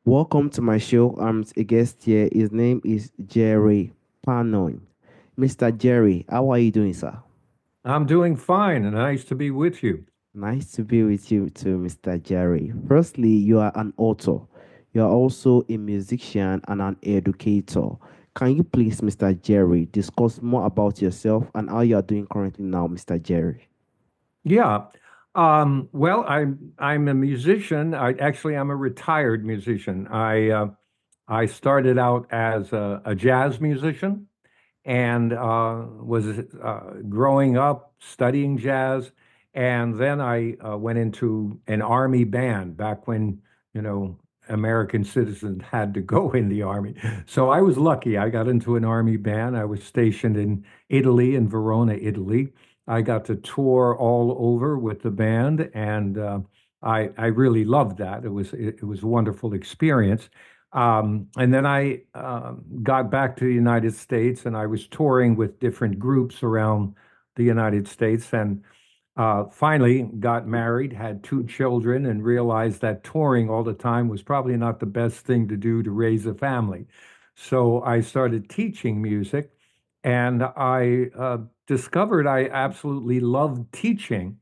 Welcome to my show. I'm a guest here. His name is Jerry Pannone. Mr. Jerry, how are you doing, sir? I'm doing fine, and nice to be with you. Nice to be with you too, Mr. Jerry. Firstly, you are an author. You are also a musician and an educator. Can you please, Mr. Jerry, discuss more about yourself and how you are doing currently now, Mr. Jerry? Yeah. I'm a musician. I'm a retired musician. I started out as a jazz musician and was growing up studying jazz, and then I went into an army band back when you know American citizens had to go in the army. So I was lucky. I got into an army band. I was stationed in Italy, in Verona, Italy. I got to tour all over with the band, and I really loved that. It was a wonderful experience. And then I got back to the United States, and I was touring with different groups around the United States, and finally got married, had two children, and realized that touring all the time was probably not the best thing to do to raise a family. So I started teaching music, and I discovered I absolutely loved teaching,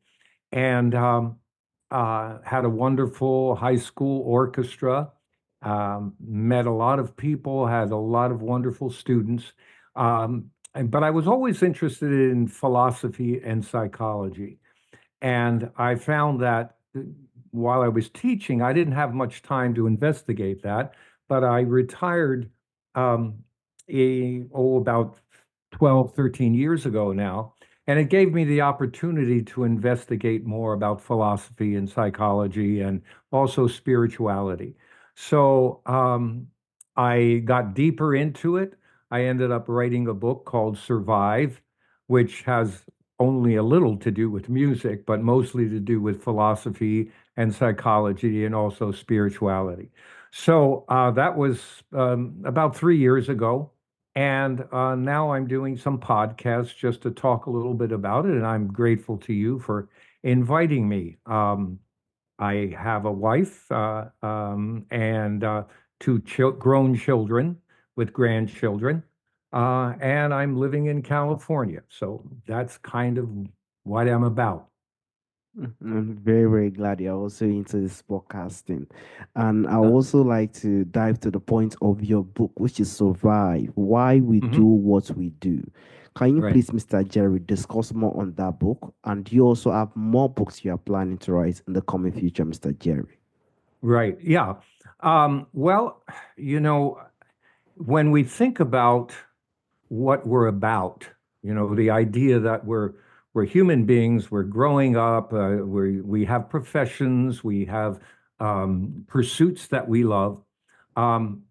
and had a wonderful high school orchestra. Met a lot of people, had a lot of wonderful students. But I was always interested in philosophy and psychology. And I found that while I was teaching, I didn't have much time to investigate that. But I retired um, about 12, 13 years ago now. And it gave me the opportunity to investigate more about philosophy and psychology and also spirituality. So I got deeper into it. I ended up writing a book called Survive, which has only a little to do with music, but mostly to do with philosophy and psychology and also spirituality. So that was about 3 years ago. And now I'm doing some podcasts just to talk a little bit about it. And I'm grateful to you for inviting me. I have a wife and two grown children with grandchildren, and I'm living in California. So that's kind of what I'm about. I'm very, very glad you're also into this podcasting. And I Uh, also like to dive to the point of your book, which is Survive, Why We Do mhm. What We Do. Can you Right, please, Mr. Jerry, discuss more on that book? And do you also have more books you are planning to write in the coming future, Mr. Jerry? right. Yeah. Well, you know, when we think about what we're about, the idea that we're human beings, we're growing up, we have professions, we have pursuits that we love. Um,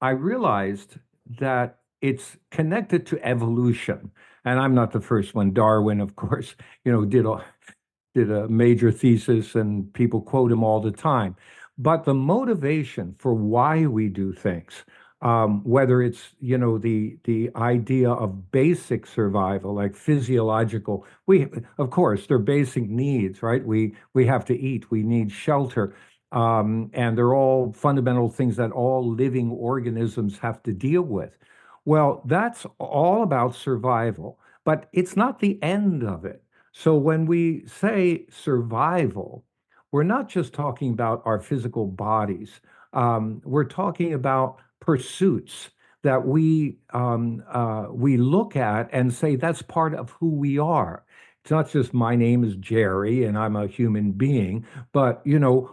I realized that it's connected to evolution. And I'm not the first one. Darwin, of course, did a major thesis and people quote him all the time. But the motivation for why we do things, whether it's, the idea of basic survival, like physiological, of course, they're basic needs, right? We have to eat, we need shelter. And they're all fundamental things that all living organisms have to deal with. Well, that's all about survival, but it's not the end of it. So when we say survival, we're not just talking about our physical bodies. We're talking about pursuits that we look at and say that's part of who we are. It's not just my name is Jerry and I'm a human being, but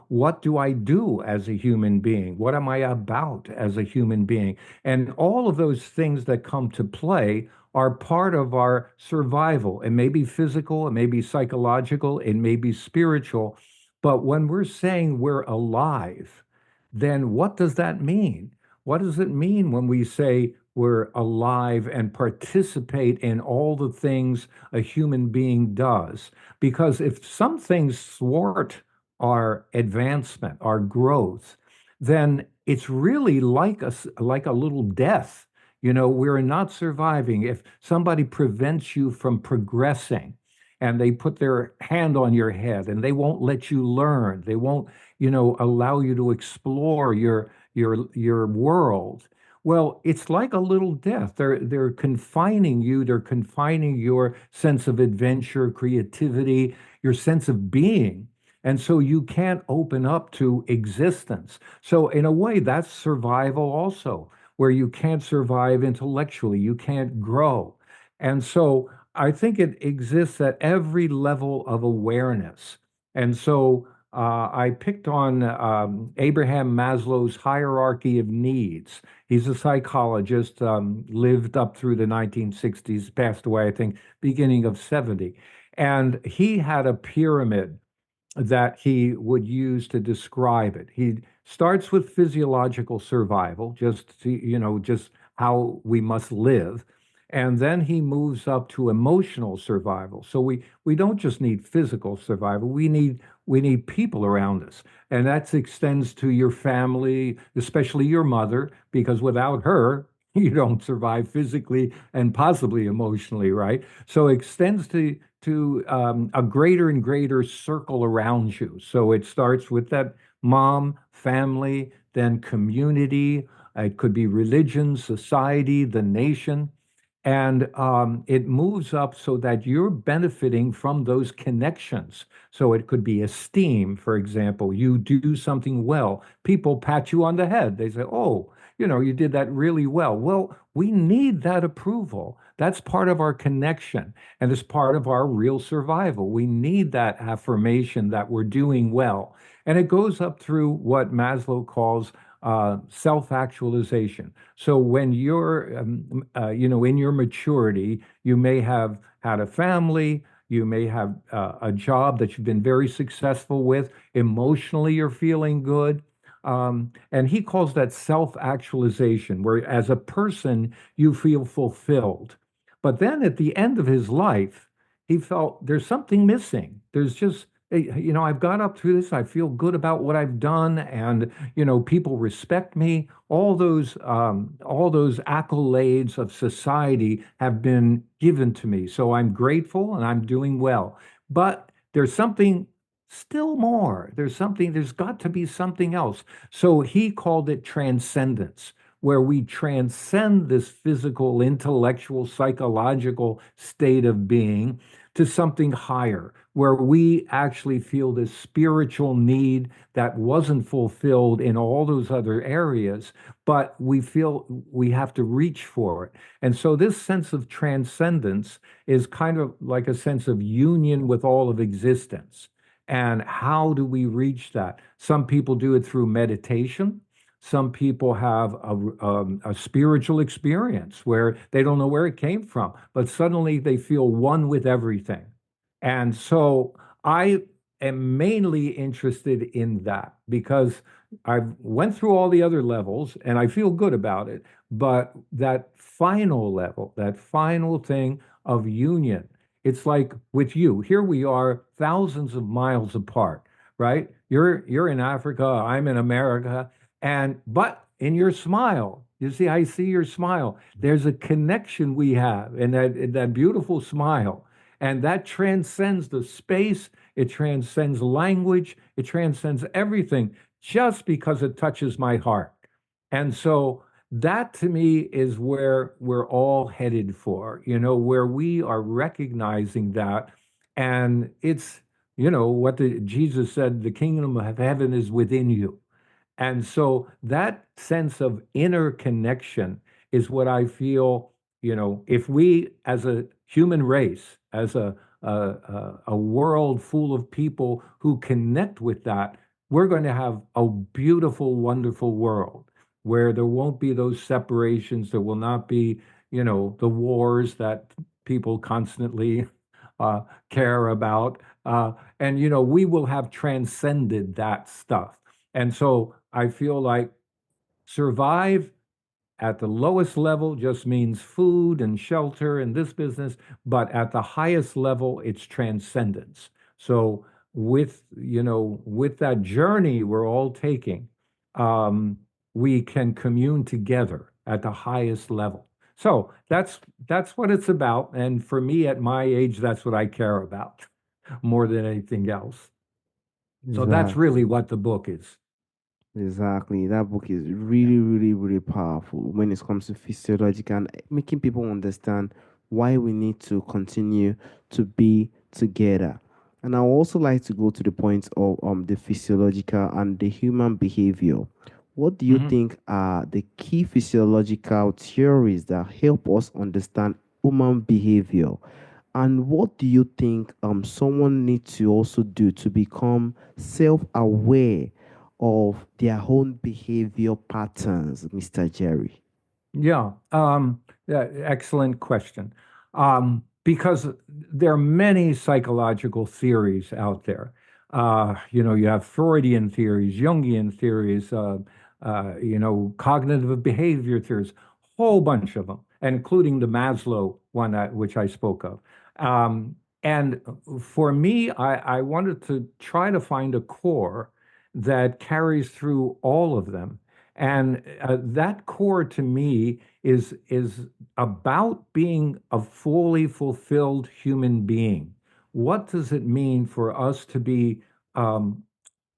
what do I do as a human being? What am I about as a human being? And all of those things that come to play are part of our survival. It may be physical, it may be psychological, it may be spiritual. But when we're saying we're alive, then what does that mean? What does it mean when we say we're alive and participate in all the things a human being does? Because if some things thwart our advancement, our growth, then it's really like a little death. We're not surviving. If somebody prevents you from progressing and they put their hand on your head and they won't let you learn, they won't, allow you to explore your world. Well, it's like a little death. They're confining you, they're confining your sense of adventure, creativity, your sense of being. And so you can't open up to existence. So in a way, that's survival also, where you can't survive intellectually, you can't grow. And so I think it exists at every level of awareness. And so I picked on Abraham Maslow's hierarchy of needs. He's a psychologist, lived up through the 1960s, passed away, I think, beginning of 70. And he had a pyramid that he would use to describe it. He starts with physiological survival, just how we must live. And then he moves up to emotional survival. So we don't just need physical survival, we need people around us. And that extends to your family, especially your mother, because without her, you don't survive physically and possibly emotionally, right? So it extends to a greater and greater circle around you. So it starts with that mom, family, then community. It could be religion, society, the nation. And it moves up so that you're benefiting from those connections. So it could be esteem, for example. You do something well, people pat you on the head. They say, "Oh, you did that really well." Well, we need that approval. That's part of our connection, and it's part of our real survival. We need that affirmation that we're doing well. And it goes up through what Maslow calls self-actualization. So when you're, in your maturity, you may have had a family, you may have a job that you've been very successful with. Emotionally, you're feeling good. And he calls that self-actualization, where as a person, you feel fulfilled. But then at the end of his life, he felt there's something missing. There's just, I've got up through this. I feel good about what I've done, and people respect me. All those accolades of society have been given to me, so I'm grateful and I'm doing well. But there's something still more. There's something. There's got to be something else. So he called it transcendence, where we transcend this physical, intellectual, psychological state of being to something higher, where we actually feel this spiritual need that wasn't fulfilled in all those other areas, but we feel we have to reach for it. And so this sense of transcendence is kind of like a sense of union with all of existence. And how do we reach that? Some people do it through meditation. Some people have a spiritual experience where they don't know where it came from, but suddenly they feel one with everything. And so I am mainly interested in that because I've went through all the other levels and I feel good about it. But that final level, that final thing of union, it's like with you. Here we are, thousands of miles apart, right? You're in Africa, I'm in America, and but in your smile, you see, I see your smile. There's a connection we have, and that beautiful smile, and that transcends the space. It transcends language. It transcends everything, just because it touches my heart. And so that to me is where we're all headed for. Where we are recognizing that, and it's what Jesus said: the kingdom of heaven is within you. And so that sense of inner connection is what I feel, if we as a human race, as a world full of people who connect with that, we're going to have a beautiful, wonderful world where there won't be those separations. There will not be, the wars that people constantly uh, care about. And, we will have transcended that stuff. And so I feel like survive at the lowest level just means food and shelter in this business, but at the highest level, it's transcendence. So with that journey we're all taking, um, we can commune together at the highest level. So that's what it's about. And for me, at my age, that's what I care about more than anything else. So that's Exactly. really what the book is. Exactly. That book is really, really, really powerful when it comes to physiology and making people understand why we need to continue to be together. And I also like to go to the point of the physiological and the human behavior. What do you Mhm. think are the key physiological theories that help us understand human behavior? And what do you think someone needs to also do to become self-aware of their own behavior patterns, Mr. Jerry? Yeah, excellent question. Because there are many psychological theories out there. You have Freudian theories, Jungian theories, cognitive behavior theories, whole bunch of them, including the Maslow one, which I spoke of. Um, and for me, I wanted to try to find a core that carries through all of them, and that core to me is about being a fully fulfilled human being. What does it mean for us to be um,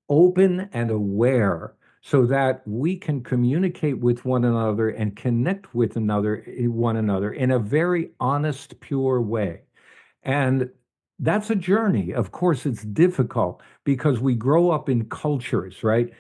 open and aware so that we can communicate with one another and connect with one another in a very honest, pure way? And that's a journey. Of course, it's difficult because we grow up in cultures, right?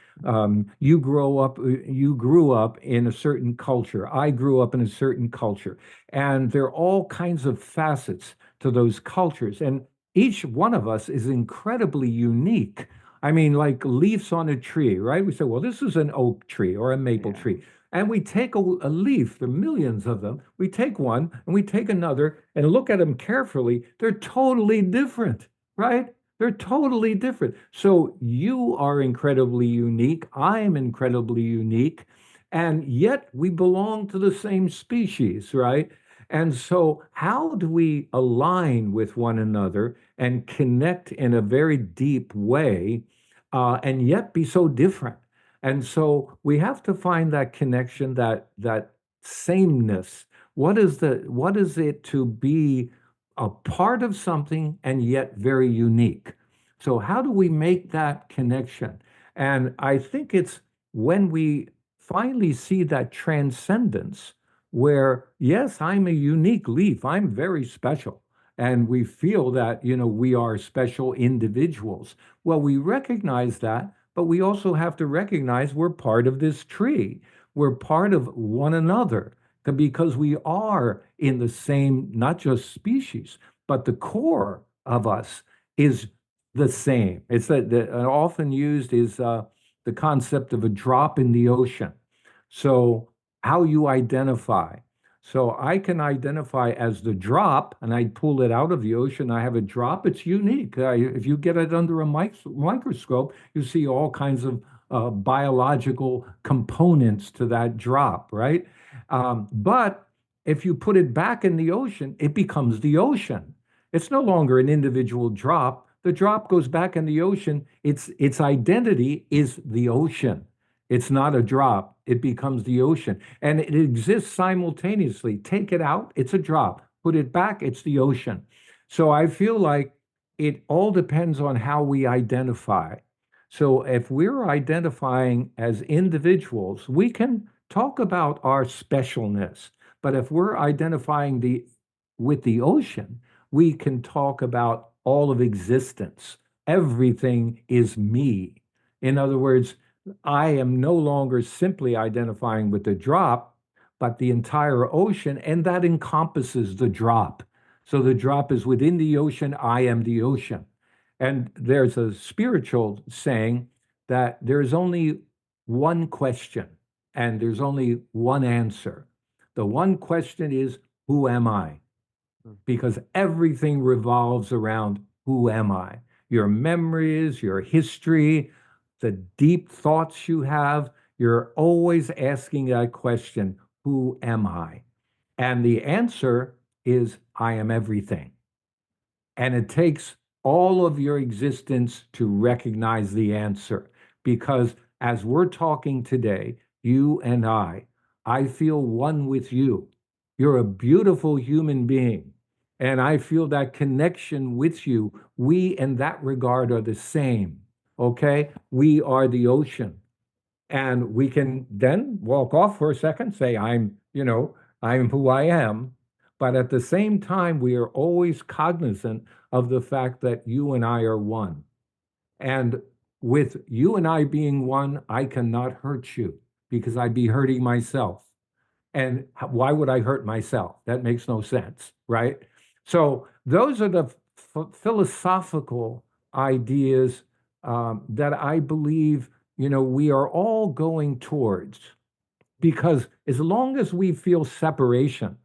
You grew up in a certain culture. I grew up in a certain culture. And there are all kinds of facets to those cultures. And each one of us is incredibly unique. I mean, like leaves on a tree, right? We say, well, this is an oak tree or a maple Yeah. tree. And we take a leaf, there are millions of them. We take one and we take another and look at them carefully. They're totally different, right? They're totally different. So you are incredibly unique. I am incredibly unique. And yet we belong to the same species, right? And so, how do we align with one another and connect in a very deep way, and yet be so different? And so we have to find that connection, that sameness. What is it to be a part of something and yet very unique? So how do we make that connection? And I think it's when we finally see that transcendence where, yes, I'm a unique leaf, I'm very special. And we feel that, we are special individuals. Well, we recognize that, but we also have to recognize we're part of this tree. We're part of one another because we are in the same, not just species, but the core of us is the same. It's that often used is the concept of a drop in the ocean. So, how you identify. So, I can identify as the drop and I pull it out of the ocean. I have a drop. It's unique. If you get it under a microscope, you see all kinds of biological components to that drop, right? But if you put it back in the ocean, it becomes the ocean. It's no longer an individual drop. The drop goes back in the ocean. Its identity is the ocean. It's not a drop. It becomes the ocean. And it exists simultaneously. Take it out, it's a drop. Put it back, it's the ocean. So I feel like it all depends on how we identify. So if we're identifying as individuals, we can talk about our specialness. But if we're identifying with the ocean, we can talk about all of existence. Everything is me. In other words, I am no longer simply identifying with the drop, but the entire ocean, and that encompasses the drop. So the drop is within the ocean, I am the ocean. And there's a spiritual saying that there's only one question and there's only one answer. The one question is, who am I? Because everything revolves around who am I? Your memories, your history, the deep thoughts you have, you're always asking that question, who am I? And the answer is, I am everything. And it takes all of your existence to recognize the answer. Because as we're talking today, you and I feel one with you. You're a beautiful human being. And I feel that connection with you. We, in that regard, are the same. Okay? We are the ocean. And we can then walk off for a second, say, I'm who I am. But at the same time, we are always cognizant of the fact that you and I are one. And with you and I being one, I cannot hurt you because I'd be hurting myself. And why would I hurt myself? That makes no sense, right? So those are the philosophical ideas that I believe, we are all going towards. Because as long as we feel separation,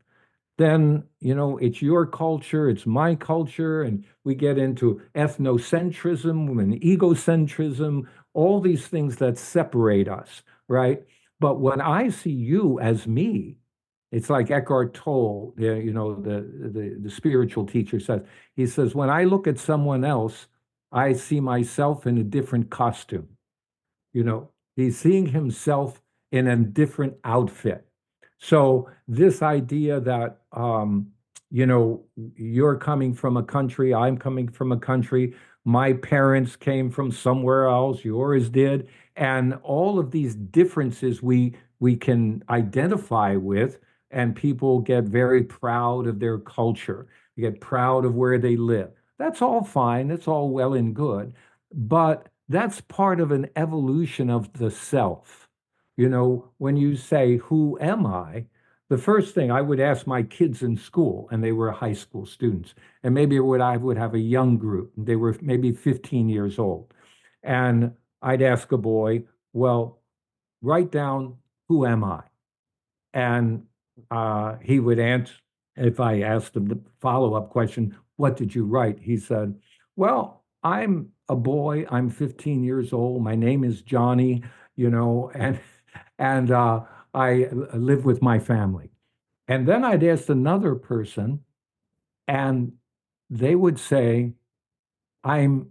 then it's your culture, it's my culture, and we get into ethnocentrism and egocentrism, all these things that separate us, right? But when I see you as me, it's like Eckhart Tolle, the spiritual teacher says. He says, when I look at someone else, I see myself in a different costume. He's seeing himself in a different outfit. So this idea that you know you're coming from a country, I'm coming from a country, my parents came from somewhere else, yours did, and all of these differences we can identify with, and people get very proud of their culture, they get proud of where they live. That's all fine, that's all well and good, but that's part of an evolution of the self. When you say, who am I? The first thing I would ask my kids in school, and they were high school students, and maybe I would have a young group, they were maybe 15 years old. And I'd ask a boy, well, write down, who am I? And he would answer, if I asked him the follow-up question, what did you write? He said, well, I'm a boy, I'm 15 years old, my name is Johnny, and and I live with my family. And then I'd ask another person, and they would say, I'm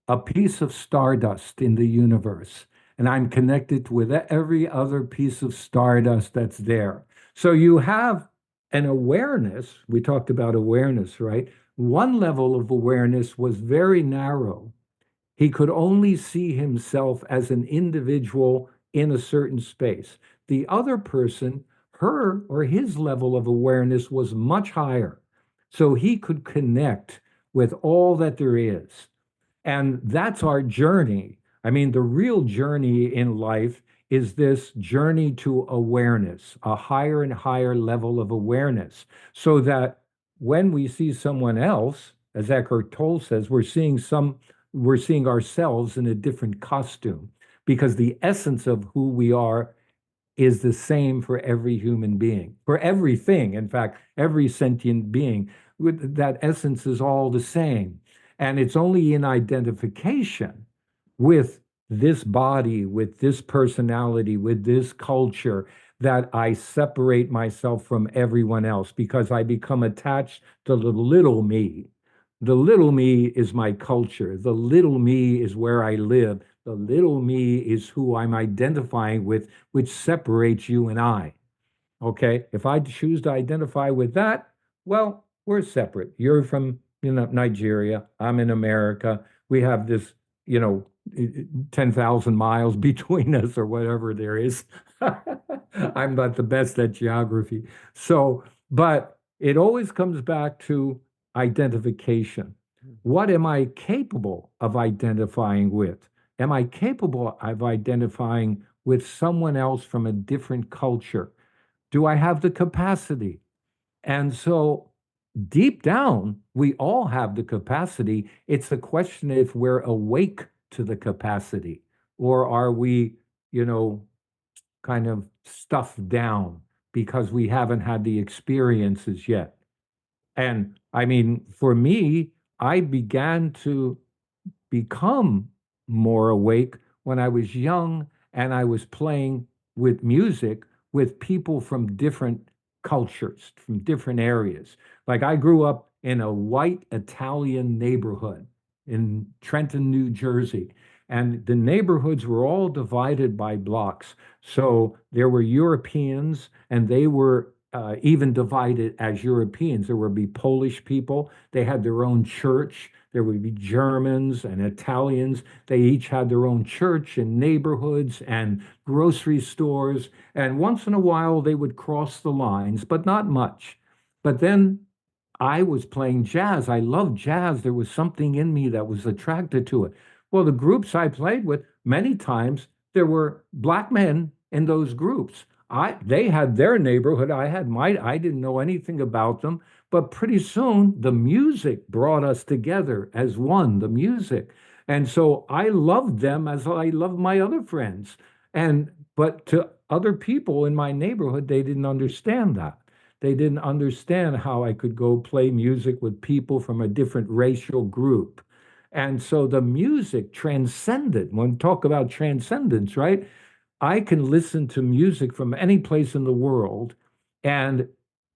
a piece of stardust in the universe, and I'm connected with every other piece of stardust that's there. So you have an awareness. We talked about awareness, right? One level of awareness was very narrow. He could only see himself as an individual in a certain space. The other person, her or his level of awareness was much higher. So he could connect with all that there is. And that's our journey. I mean, the real journey in life is this journey to awareness, a higher and higher level of awareness, so that when we see someone else, as Eckhart Tolle says, we're seeing ourselves in a different costume, because the essence of who we are is the same for every human being, for everything. In fact, every sentient being, with that essence is all the same. And it's only in identification with this body, with this personality, with this culture, that I separate myself from everyone else because I become attached to the little me. The little me is my culture. The little me is where I live. The little me is who I'm identifying with, which separates you and I. Okay. If I choose to identify with that, well, we're separate. You're from, Nigeria. I'm in America. We have this, you know, 10,000 miles between us or whatever there is. I'm not the best at geography. So, but it always comes back to identification. What am I capable of identifying with? Am I capable of identifying with someone else from a different culture? Do I have the capacity? And so deep down, we all have the capacity. It's the question if we're awake to the capacity, or are we, you know, kind of stuffed down because we haven't had the experiences yet. And I mean, for me, I began to become more awake when I was young and I was playing with music with people from different cultures, from different areas. Like I grew up in a white Italian neighborhood in Trenton, New Jersey. And the neighborhoods were all divided by blocks. So there were Europeans and they were even divided as Europeans. There would be Polish people, they had their own church. There would be Germans and Italians. They each had their own church and neighborhoods and grocery stores. And once in a while, they would cross the lines, but not much. But then I was playing jazz. I loved jazz. There was something in me that was attracted to it. Well, the groups I played with, many times there were black men in those groups. They had their neighborhood. I had mine. I didn't know anything about them, but pretty soon the music brought us together as one, the music. And so I loved them as I loved my other friends. And but to other people in my neighborhood, they didn't understand that. They didn't understand how I could go play music with people from a different racial group. And so the music transcended. When we talk about transcendence, right? I can listen to music from any place in the world. And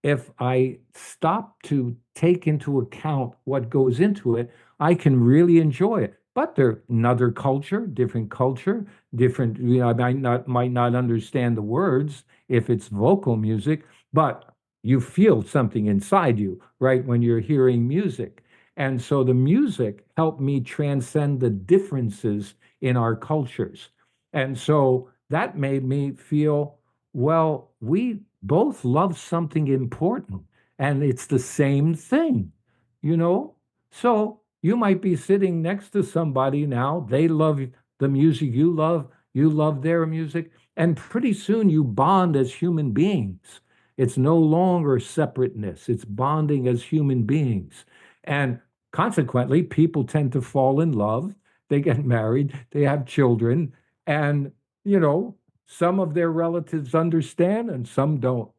if I stop to take into account what goes into it, I can really enjoy it. But they're another culture, different, I might not understand the words if it's vocal music, but you feel something inside you, right, when you're hearing music. And so the music helped me transcend the differences in our cultures. And so that made me feel, well, we both love something important and it's the same thing, you know? So you might be sitting next to somebody now, they love the music you love their music, and pretty soon you bond as human beings. It's no longer separateness, it's bonding as human beings. And consequently, people tend to fall in love, they get married, they have children, and you know, some of their relatives understand and some don't.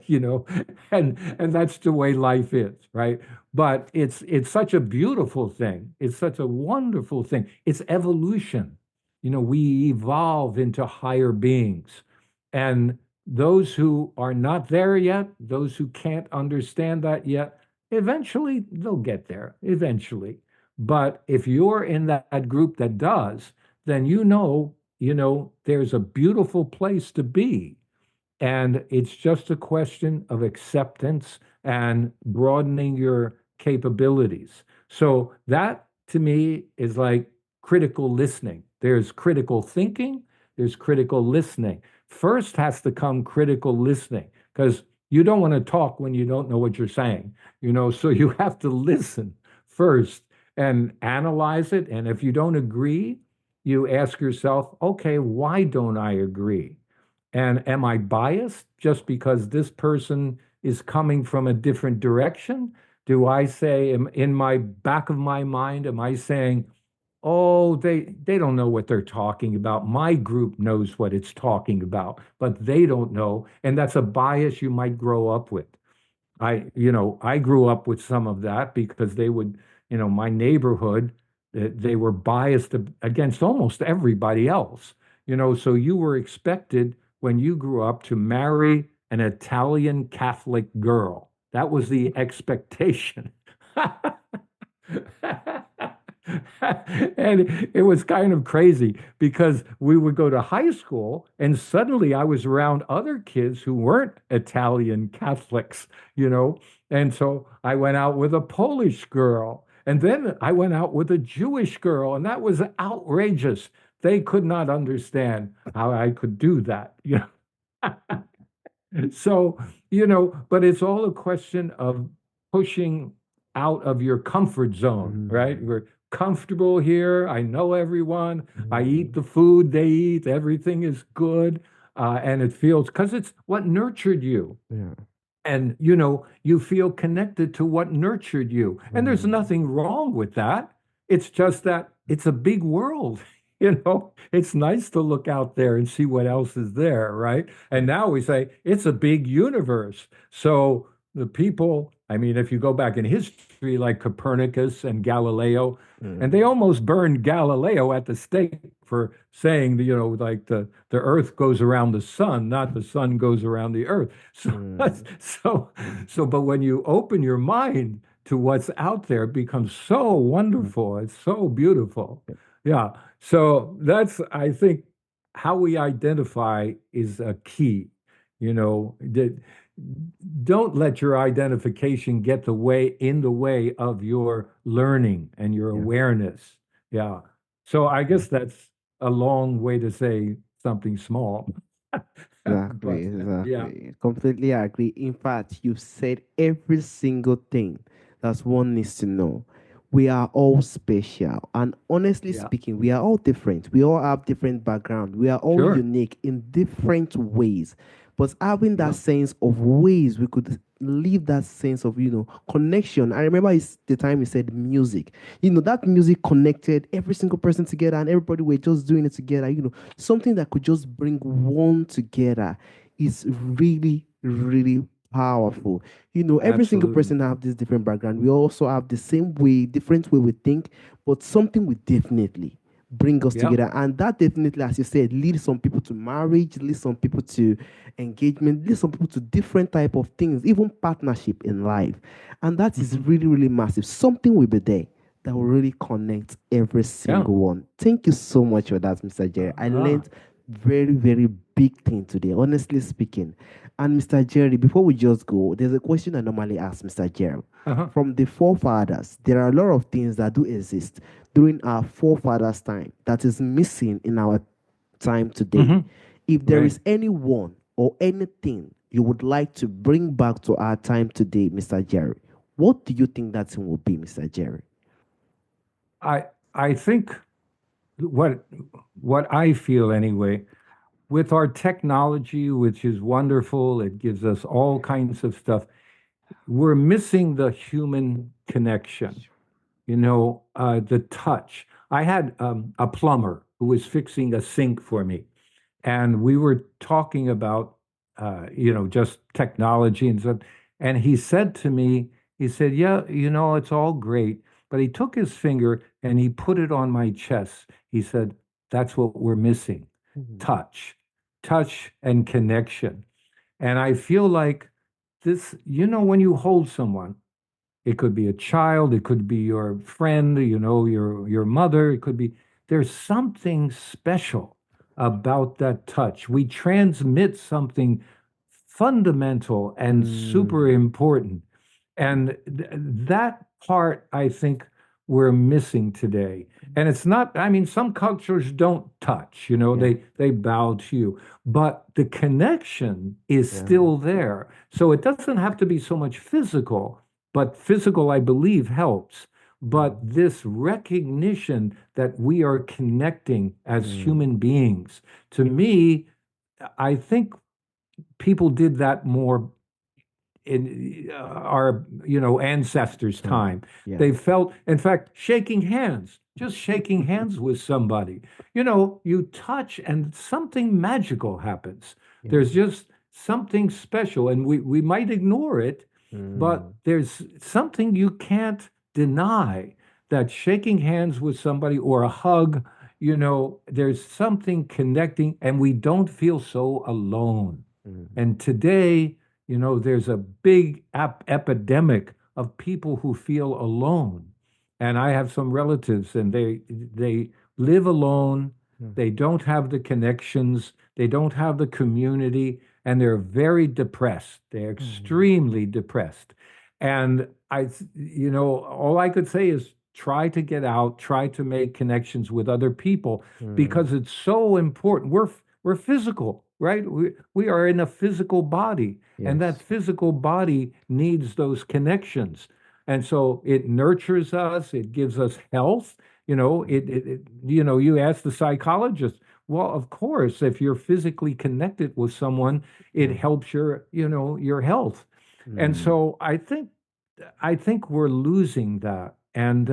you know, and that's the way life is, right? But it's such a beautiful thing. It's such a wonderful thing. It's evolution. You know, we evolve into higher beings. And those who are not there yet, those who can't understand that yet, eventually they'll get there, eventually. But if you're in that group that does, then there's a beautiful place to be. And it's just a question of acceptance and broadening your capabilities. So that to me is like critical listening. There's critical thinking, there's critical listening. First has to come critical listening because you don't want to talk when you don't know what you're saying, so you have to listen first and analyze it. And if you don't agree, you ask yourself, okay, why don't I agree? And am I biased just because this person is coming from a different direction? Do I say, in my back of my mind, am I saying, oh, they don't know what they're talking about. My group knows what it's talking about, but they don't know. And that's a bias you might grow up with. I grew up with some of that because they would, my neighborhood, they were biased against almost everybody else. So you were expected when you grew up to marry an Italian Catholic girl. That was the expectation. And it was kind of crazy because we would go to high school and suddenly I was around other kids who weren't Italian Catholics, you know. And so I went out with a Polish girl and then I went out with a Jewish girl, and that was outrageous. They could not understand how I could do that, you know. So, but it's all a question of pushing out of your comfort zone, right? Mm, We're comfortable here. I know everyone. I eat mm, the food they eat. Everything is good. And it feels because it's what nurtured you. yeah. And, you feel connected to what nurtured you. And there's Mm, nothing wrong with that. It's just that it's a big world. It's nice to look out there and see what else is there, right? And now we say it's a big universe. So the people, I mean, if you go back in history, like Copernicus and Galileo, and they mm, almost burned Galileo at the stake for saying, like the earth goes around the sun, not the sun goes around the earth. So, mm, so, but when you open your mind to what's out there, it becomes so wonderful. It's so beautiful. Yeah. So that's, I think, how we identify is a key. That don't let your identification get in the way of your learning and your Yeah. awareness. Yeah. So I Yeah. guess that's a long way to say something small. Exactly, But yeah, exactly. Completely agree. In fact, you've said every single thing that one needs to know. We are all special. And honestly yeah, speaking, we are all different. We all have different background. We are all sure. unique in different ways. But having that Yeah. sense of ways we could live that sense of, connection. I remember the time you said music. That music connected every single person together and everybody were just doing it together. Something that could just bring one together is really, really powerful. Every single Absolutely. person have this different background. We also have the same way, different way we think, but something will definitely bring us Yep. together. And that definitely, as you said, leads some people to marriage, leads some people to engagement, leads some people to different type of things, even partnership in life. And that is Hmm. really, really massive. Something will be there that will really connect every Yeah. single one. Thank you so much for that, Mr. Jerry. I Ah. learned very, very big thing today, honestly speaking. And Mr. Jerry, before we just go, there's a question I normally ask Mr. Jerry. Uh-huh. From the forefathers, there are a lot of things that do exist during our forefathers' time that is missing in our time today. Hmm. If there Right. is anyone or anything you would like to bring back to our time today, Mr. Jerry, what do you think that thing will be, Mr. Jerry? I I think what what I feel anyway, with our technology, which is wonderful, it gives us all kinds of stuff. We're missing the human connection, the touch. I had a plumber who was fixing a sink for me, and we were talking about, just technology and stuff. And he said to me, he said, "Yeah, it's all great," but he took his finger and he put it on my chest. He said, "That's what we're missing: Mhm. touch, touch and connection." And I feel like this, when you hold someone, it could be a child, it could be your friend, your mother, it could be, there's something special about that touch. We transmit something fundamental and super Mm, important. And that part, I think, we're missing today. And it's not, I mean, some cultures don't touch, yeah, they bow to you, but the connection is yeah, still there. So it doesn't have to be so much physical, but physical, I believe, helps. But mm, this recognition that we are connecting as mm, human beings, to me, I think people did that more in our ancestors' time, time. yeah, They felt, in fact, shaking hands, just shaking hands with somebody. You touch and something magical happens. yeah, There's just something special, and we might ignore it, but mm, there's something you can't deny, that shaking hands with somebody or a hug, there's something connecting, and we don't feel so alone. mm, And today, there's a big epidemic of people who feel alone. And I have some relatives, and they live alone. mm, They don't have the connections. They don't have the community, and they're very depressed. They're mm, extremely depressed. And all I could say is try to get out, try to make connections with other people, mm, because it's so important. We're physical, right? We are in a physical body, and that yes, physical body needs those connections. And so it nurtures us, it gives us health. You ask the psychologist, well, of course, if you're physically connected with someone, it yeah, helps your health. And mm, so I think we're losing that. And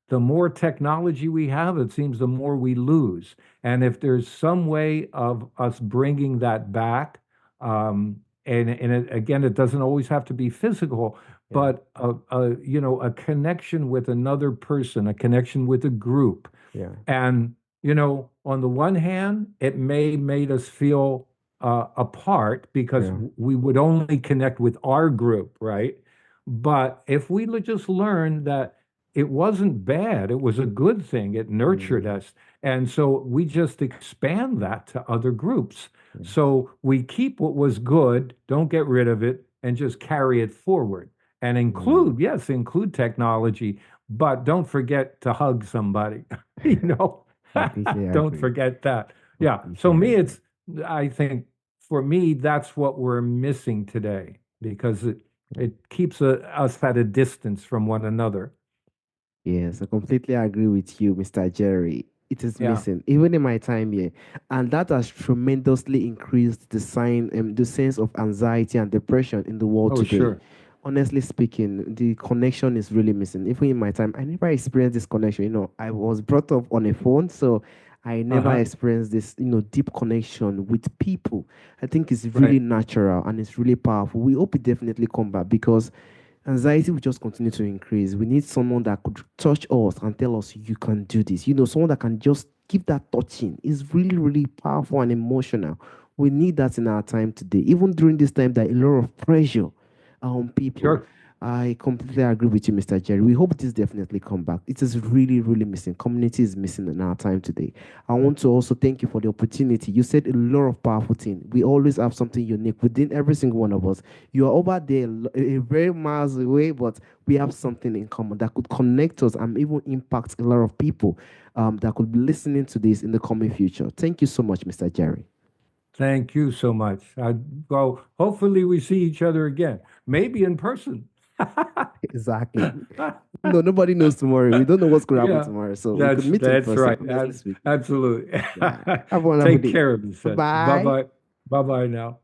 the more technology we have, it seems the more we lose. And if there's some way of us bringing that back, again, it doesn't always have to be physical, yeah, but a connection with another person, a connection with a group. yeah, And, on the one hand, it may made us feel apart because yeah, we would only connect with our group, right? But if we just learn that it wasn't bad, it was a good thing, it nurtured mm, us. And so we just expand that to other groups. So we keep what was good, don't get rid of it, and just carry it forward. And Mm, include, yes, include technology, but don't forget to hug somebody. You know, completely don't agree. forget that. Yeah. So Completely me, agree. I think for me, that's what we're missing today because it keeps us at a distance from one another. Yes, I completely agree with you, Mr. Jerry. It is Yeah. missing, even in my time here, and that has tremendously increased the sense of anxiety and depression in the world Oh, today. sure. Honestly speaking, the connection is really missing. Even in my time, I never experienced this connection. I was brought up on a phone, so I never Uh-huh. experienced this, deep connection with people. I think it's really Right. natural and it's really powerful. We hope it definitely come back because anxiety will just continue to increase. We need someone that could touch us and tell us, you can do this. Someone that can just give that touching is really, really powerful and emotional. We need that in our time today. Even during this time, there are a lot of pressure on people. Sure. I completely agree with you, Mr. Jerry. We hope this definitely come back. It is really, really missing. Community is missing in our time today. I want to also thank you for the opportunity. You said a lot of powerful things. We always have something unique within every single one of us. You are over there, a very miles away, but we have something in common that could connect us and even impact a lot of people that could be listening to this in the coming future. Thank you so much, Mr. Jerry. Thank you so much. Well, hopefully we see each other again, maybe in person. Exactly. No, nobody knows tomorrow. We don't know what's going to happen Yeah, tomorrow. So we could meet in that's person, right. honestly speaking. Absolutely. Yeah. Have a wonderful Take day. care of yourself. Bye Bye-bye. bye. Bye bye now.